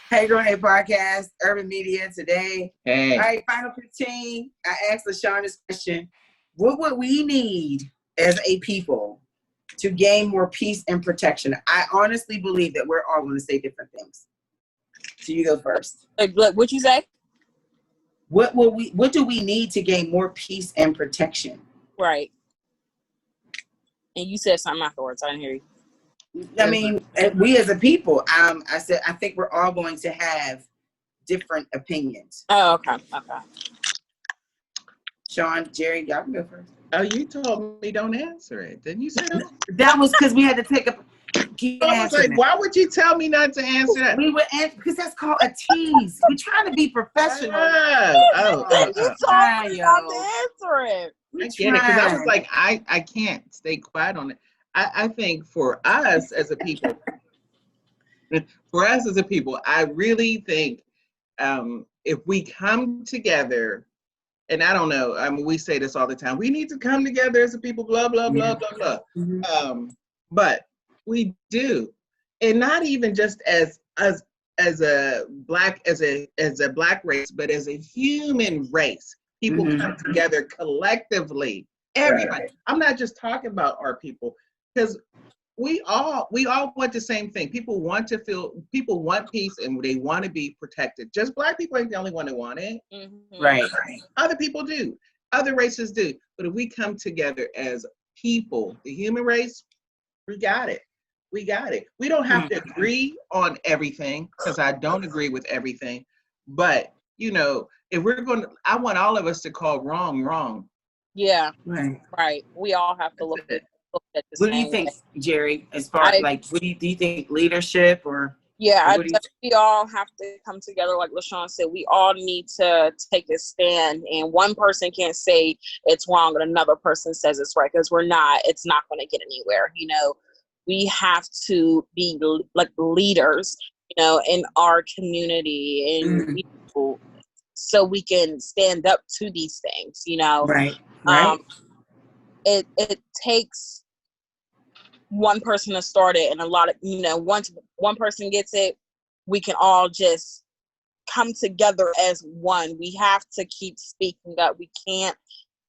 Hey, Girl Hey Podcast, Urban Media today. Hey. All right, final 15. I asked LaShawn this question. What would we need as a people to gain more peace and protection? I honestly believe that we're all going to say different things. So you go first. What'd you say? What do we need to gain more peace and protection? Right. And you said something afterwards. I didn't hear you. I mean, we as a people, I said, I think we're all going to have different opinions. Oh, okay. Sean, Jerry, y'all can go first. Oh, you told me don't answer it. Didn't you say that? That was because we had to take up. I was like, why would you tell me not to answer that? We would answer because that's called a tease. We're trying to be professional. You told me not to answer it. I get it, because I was like, I can't stay quiet on it. I think for us as a people, I really think if we come together, and I don't know, I mean, we say this all the time, we need to come together as a people, blah, blah, blah, blah, blah. Mm-hmm. But we do. And not even just as a black race, but as a human race. People come together collectively. Everybody. Right. I'm not just talking about our people, because we all want the same thing. People want peace, and they want to be protected. Just black people ain't the only one that want it. Mm-hmm. Right. Other people do. Other races do. But if we come together as people, the human race, we got it. We got it. We don't have to agree on everything, because I don't agree with everything. But, if we're going to, I want all of us to call wrong. Yeah. Right. We all have to look at the What do you think, Jerry, as far as do you think leadership or? Yeah, I think we all have to come together. Like LaShawn said, we all need to take a stand, and one person can't say it's wrong and another person says it's right, because it's not going to get anywhere. We have to be like leaders, in our community, and so we can stand up to these things, Right. It takes one person to start it, and a lot of, once one person gets it, we can all just come together as one. We have to keep speaking up. We can't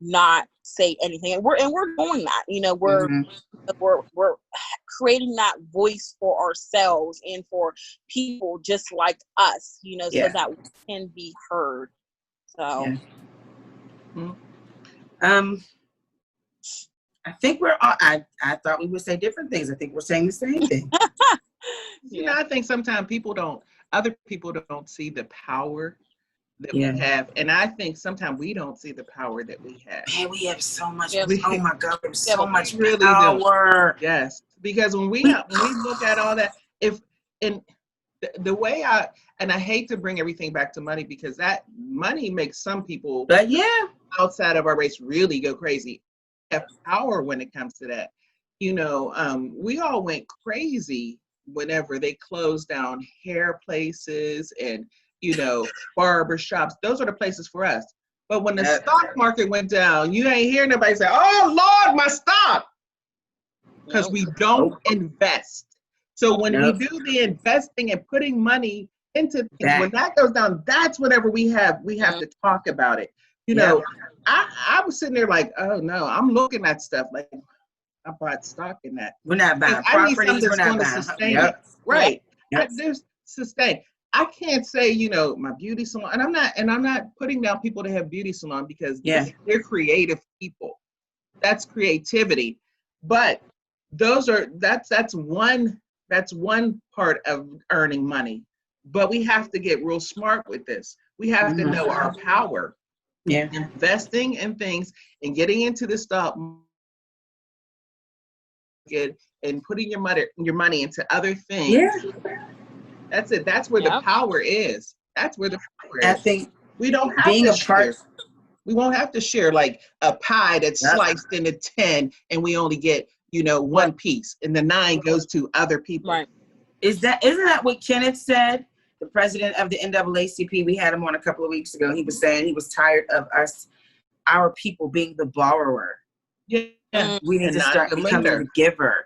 not say anything, and we're doing that. We're creating that voice for ourselves and for people just like us, so that we can be heard. So I think we're all, I thought we would say different things. I think we're saying the same thing. I think sometimes other people don't see the power that we have. And I think sometimes we don't see the power that we have. Man, we have so much. Oh my God, there's so much really power. Do. Yes. Because when we look at all that, the way I hate to bring everything back to money, because that money makes some people outside of our race really go crazy. Have power when it comes to that. We all went crazy whenever they closed down hair places and barber shops. Those are the places for us. But when the stock market went down, you ain't hear nobody say, "Oh Lord, my stock," because we don't invest. So when we do the investing and putting money into things, when that goes down, that's whenever we have to talk about it. I was sitting there like, oh no, I'm looking at stuff like, I bought stock in that. We're not buying properties. We're not buying. Sustain it. Right. There's sustain. I can't say, my beauty salon, and I'm not putting down people that have beauty salon, because they're creative people. That's creativity. But that's one part of earning money. But we have to get real smart with this. We have to know our power. Yeah. Investing in things and getting into the stock market and putting your money into other things. Yeah. That's it. That's where the power is. That's where the power is. I think we don't have to share. We won't have to share like a pie that's sliced into 10 and we only get, one piece, and the 9 goes to other people. Right. Isn't that what Kenneth said? The president of the NAACP, we had him on a couple of weeks ago. He was saying he was tired of our people being the borrower. Yeah. We need to start becoming the giver.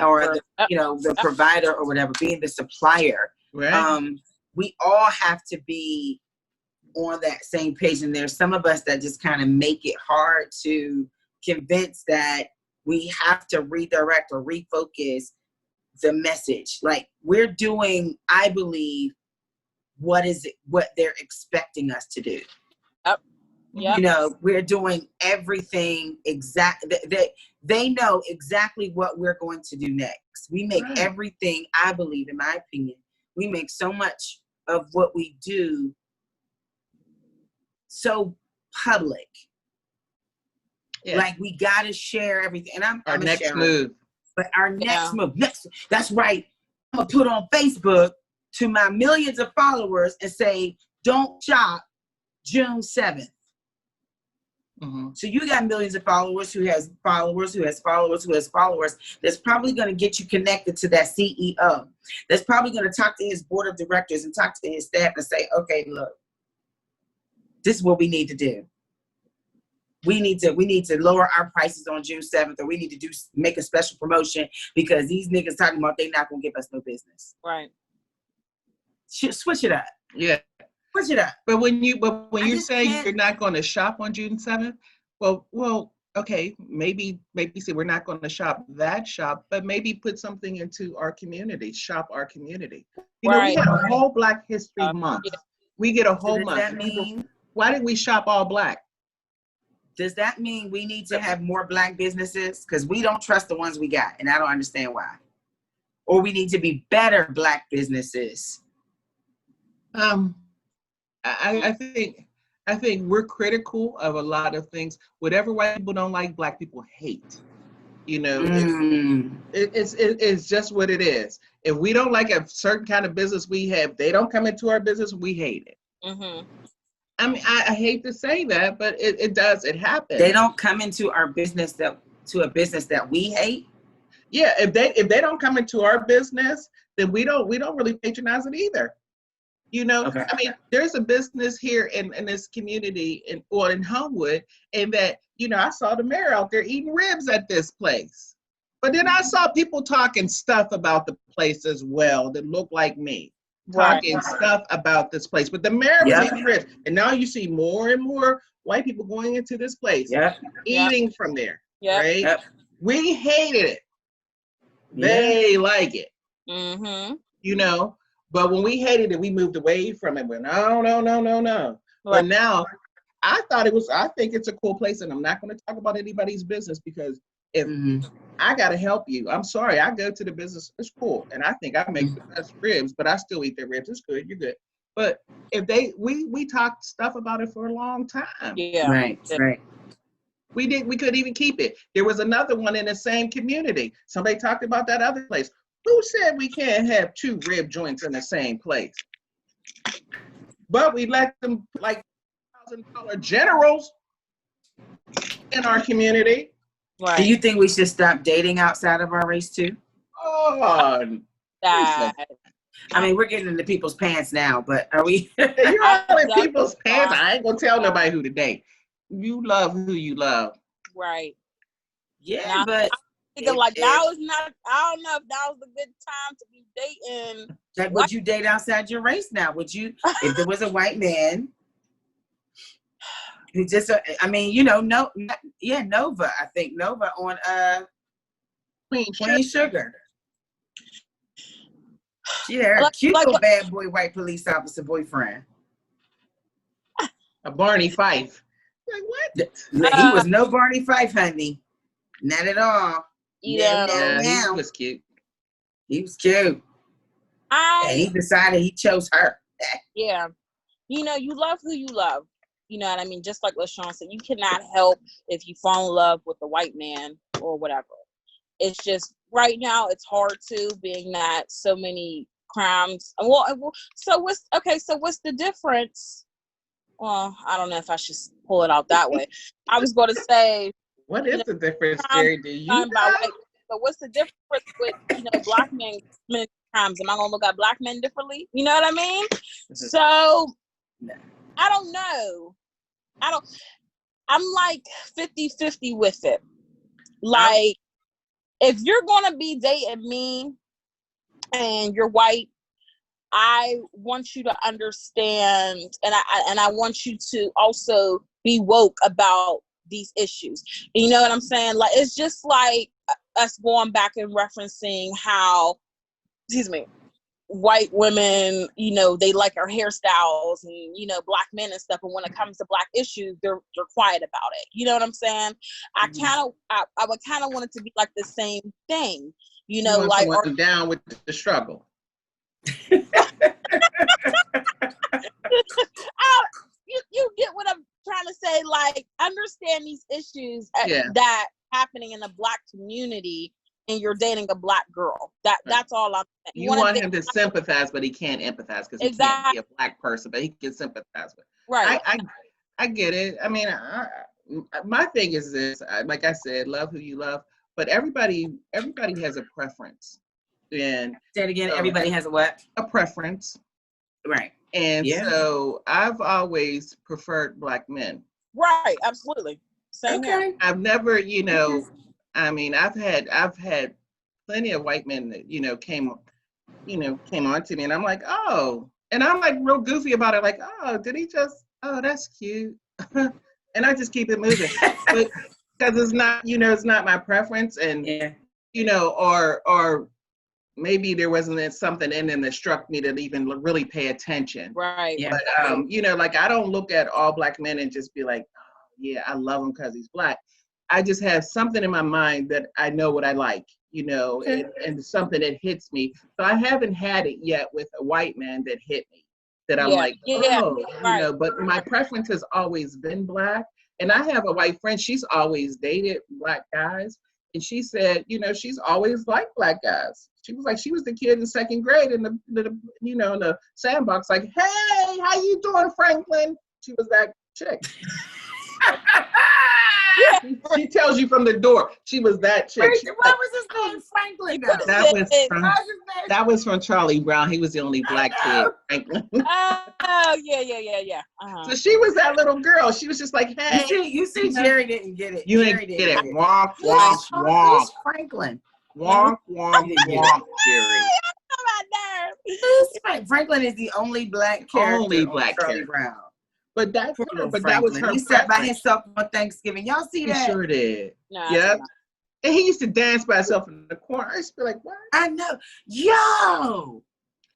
Or the provider or whatever, being the supplier. Right. we all have to be on that same page. And there's some of us that just kind of make it hard to convince that we have to redirect or refocus the message. Like, we're doing, I believe, what they're expecting us to do. Yep. Yep. You know, we're doing everything they know exactly what we're going to do next. We make everything, I believe, in my opinion, we make so much of what we do so public. Yeah. Like, we got to share everything. And I'm next sharer, move. But our next move, that's right. I'm going to put on Facebook to my millions of followers and say, don't shop June 7th. Mm-hmm. So you got millions of followers who has followers, who has followers, who has followers. That's probably going to get you connected to that CEO. That's probably going to talk to his board of directors and talk to his staff and say, okay, look, this is what we need to do. We need to lower our prices on June 7th, or we need to make a special promotion because these niggas talking about they not gonna give us no business. Right. Switch it up. Yeah. Switch it up. But when you say you're not going to shop on June 7th, well, okay, maybe say we're not going to shop that shop, but maybe put something into our community, shop our community. You know, we have a whole Black History Month. Yeah. We get a whole month. Does that mean, why did we shop all Black? Does that mean we need to have more Black businesses? Because we don't trust the ones we got, and I don't understand why. Or we need to be better Black businesses. I think we're critical of a lot of things. Whatever white people don't like, Black people hate. You know, it's just what it is. If we don't like a certain kind of business we have, they don't come into our business, we hate it. Mm-hmm. I mean, I hate to say that, but it happens. They don't come into our business to a business that we hate. Yeah, if they don't come into our business, then we don't really patronize it either. You know, okay. I mean, there's a business here in this community in Homewood, and that, you know, I saw the mayor out there eating ribs at this place. But then I saw people talking stuff about the place as well that looked like me. Talking stuff about this place. But the mayor was eating ribs. And now you see more and more white people going into this place, eating from there. Right? Yep. We hated it. They like it. Mm-hmm. You know? But when we hated it, we moved away from it. We're no. Right. But now, I think it's a cool place, and I'm not going to talk about anybody's business, because if I got to help you, I'm sorry, I go to the business, it's cool, and I think I make the best ribs, but I still eat their ribs. It's good, you're good. But if we talked stuff about it for a long time. Yeah. Right. We couldn't even keep it. There was another one in the same community. Somebody talked about that other place. Who said we can't have 2 rib joints in the same place? But we let them like $1,000 generals in our community. Right. Do you think we should stop dating outside of our race too? Oh, I mean, we're getting into people's pants now, but are we? You're all in people's pants. I ain't gonna tell nobody who to date. You love who you love. Right. Yeah, but. Now is not. I don't know if that was a good time to be dating. Like, would you date outside your race now? Would you, if there was a white man who just, I mean, you know, Nova. I think Nova on Queen Sugar. She had a cute little bad boy white police officer boyfriend. A Barney Fife. Like what? He was no Barney Fife, honey. Not at all. Yeah, he was cute. He was cute. And he decided he chose her. Yeah. You know, you love who you love. You know what I mean? Just like LaShawn said, you cannot help if you fall in love with a white man or whatever. It's just, right now, it's hard to, being that so many crimes. So what's the difference? Well, I don't know if I should pull it out that way. I was going to say, what is the difference, Jerry? Do you know? So what's the difference with, you know, Black men committing crimes? Am I gonna look at Black men differently? You know what I mean? So I don't know. I'm like 50-50 with it. Like, if you're gonna be dating me and you're white, I want you to understand, and I want you to also be woke about these issues. You know what I'm saying? Like, it's just like us going back and referencing how, excuse me, white women, you know, they like our hairstyles, and, you know, black men and stuff. And when it comes to black issues, they're quiet about it. You know what I'm saying? I would kind of want it to be like the same thing. You know, like down with the struggle. You get what I'm trying to say. Like, understand these issues that happening in the black community, and you're dating a black girl. That's all I'm saying. You want him to sympathize, but he can't empathize because he can't be a black person, but he can sympathize with. Right. I get it. I mean, my thing is this. Like I said, love who you love, but everybody has a preference. And say it again. Everybody has a what? A preference. Right. And so I've always preferred black men. Right. Absolutely. Same here. I've never, you know, I mean, I've had plenty of white men that, you know, came on to me, and I'm like, oh, and I'm like real goofy about it, like, oh, did he just, oh, that's cute. And I just keep it moving. But because it's not, you know, it's not my preference, and you know, or maybe there wasn't something in them that struck me to even really pay attention. Right. Yeah. But you know, like, I don't look at all black men and just be like, oh, yeah, I love him because he's black. I just have something in my mind that I know what I like, you know, and something that hits me. So I haven't had it yet with a white man that hit me, that I'm like, oh, you know, but my preference has always been black. And I have a white friend, she's always dated black guys. And she said, you know, she's always liked black guys. She was like, she was the kid in second grade in the you know, in the sandbox, like, hey, how you doing, Franklin? She was that chick. She tells you from the door. She was that chick. What was his name? Franklin. That was from Charlie Brown. He was the only black kid, Franklin. Oh, yeah. So she was that little girl. She was just like, hey. You see, Jerry didn't get it. You didn't get it. Walk. Franklin. Walk, Jerry. Franklin is the only black character. Only black Charlie Brown. But that was her. He sat by himself on Thanksgiving. Y'all see that? He sure did. No, yeah. And he used to dance by himself in the corner. I used to be like, what? I know. Yo.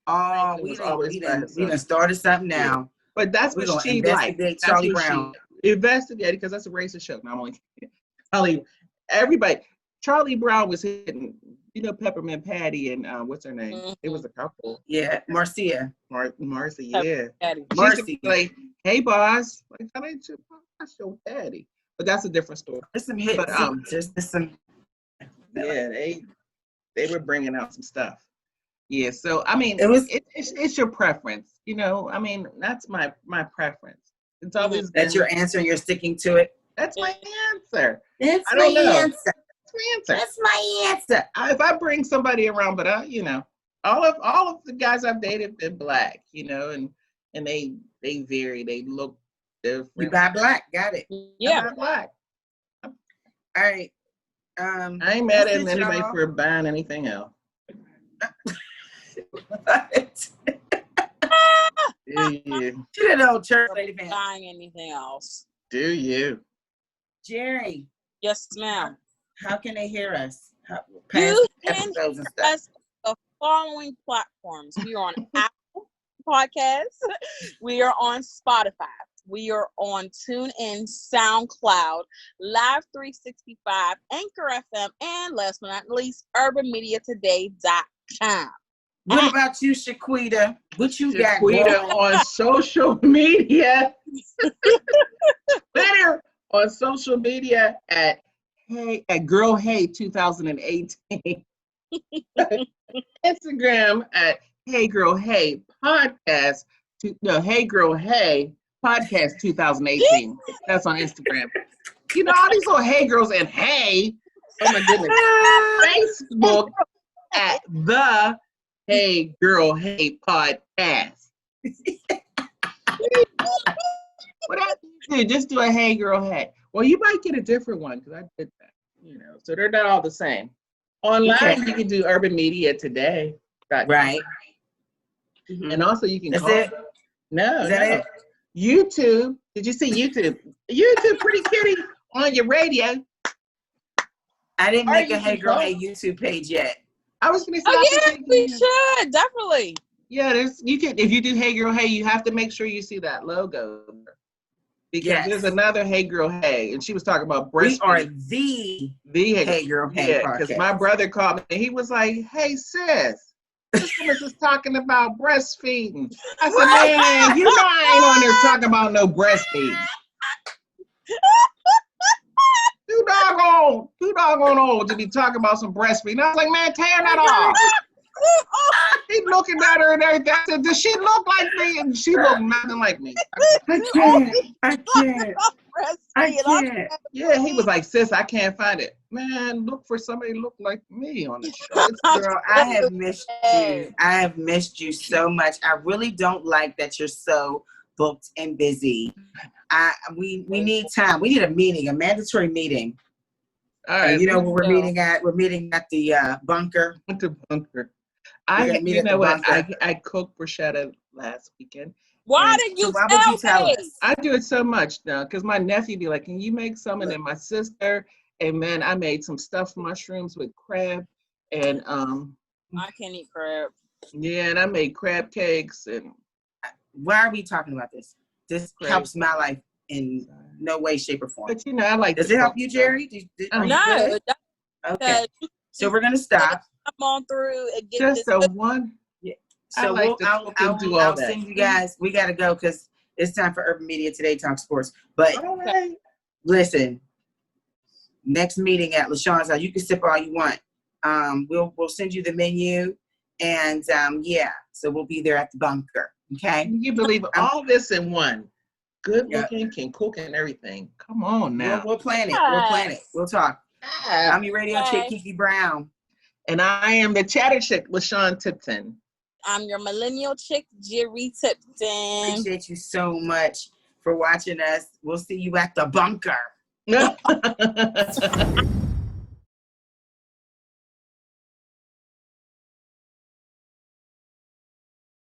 Oh, we done started something now. Yeah. But that's what she liked. Charlie Brown. Investigated, because that's a racist show. Not only everybody. Charlie Brown was hitting, you know, Peppermint Patty and what's her name? Mm-hmm. It was a couple. Yeah, Marcia. Marcia, yeah. Marcy. Like, hey, boss. Like, that's your daddy. But that's a different story. There's some hits. Yeah, they were bringing out some stuff. Yeah, so I mean, it's your preference, you know. I mean, that's my preference. It's always that's your answer, and you're sticking to it. That's my answer. That's my answer. That's my answer. If I bring somebody around, but you know, all of the guys I've dated have been black, you know, and they vary. They look different. You buy black, got it. Yeah, black. All right. I ain't mad at anybody for buying anything else. Do you? She didn't know church lady fan. Buying anything else? Do you, Jerry? Yes, ma'am. How can they hear us? You can hear us on the following platforms. We are on Apple Podcasts. We are on Spotify. We are on TuneIn, SoundCloud, Live 365, Anchor FM, and last but not least, UrbanMediaToday.com. What about you, Shaquita? What you got? Shaquita on social media. Twitter on social media at Girl Hey 2018. Instagram at Hey Girl Hey Podcast. Hey Girl Hey Podcast 2018. That's on Instagram. You know, all these little Hey Girls and Hey. Oh my goodness. Facebook at the Hey Girl Hey Podcast. What I do? Just do a Hey Girl Hey. Well, you might get a different one because I did that. You know, so they're not all the same. Online, you can do Urban Media Today. Right. Mm-hmm. And also you can That's call it? No, Is that no. it? YouTube. Did you see YouTube? YouTube, pretty kitty on your radio. I didn't Or make you a Hey can Girl call. Hey YouTube page yet. I was gonna say, Oh yeah, we yeah. should definitely. Yeah, you can, if you do Hey Girl Hey, you have to make sure you see that logo. Because there's another Hey Girl Hey, and she was talking about breastfeeding. We are the Hey Girl Hey podcast. Because my brother called me and he was like, "Hey sis, this woman's just talking about breastfeeding." I said, "Man, you know I ain't on there talking about no breastfeeding. Too doggone old to be talking about some breastfeeding." I was like, "Man, tear that off." He looking at her and everything. I said, "Does she look like me?" And she looked nothing like me. I can't. Yeah, he was like, "Sis, I can't find it." Man, look for somebody who look like me on the show. Girl, I have missed you. I have missed you so much. I really don't like that you're so booked and busy. We need time. We need a meeting, a mandatory meeting. All right. And you know where we're meeting at? We're meeting at the bunker. At the bunker. You know what? I cooked bruschetta last weekend. Why did you tell me? I do it so much now because my nephew be like, "Can you make some?" And then my sister, and man, I made some stuffed mushrooms with crab, and I can't eat crab. Yeah, and I made crab cakes. And why are we talking about this? This helps my life in no way, shape, or form. But you know, I like. Does it help you, Jerry? No. Okay. So we're gonna stop. Come on through and get just this. One. Yeah. So I'll send you guys. We gotta go because it's time for Urban Media Today Talk Sports. But listen, next meeting at LaShawn's house. You can sip all you want. We'll send you the menu, and so we'll be there at the bunker. Okay. Can you believe all this in one? Good looking, can cook and everything. Come on now. We'll plan it. We'll plan it. We'll talk. I'm your radio chick, Kiki Brown. And I am the chatter chick, LaShawn Tipton. I'm your millennial chick, Jerry Tipton. Appreciate you so much for watching us. We'll see you at the bunker.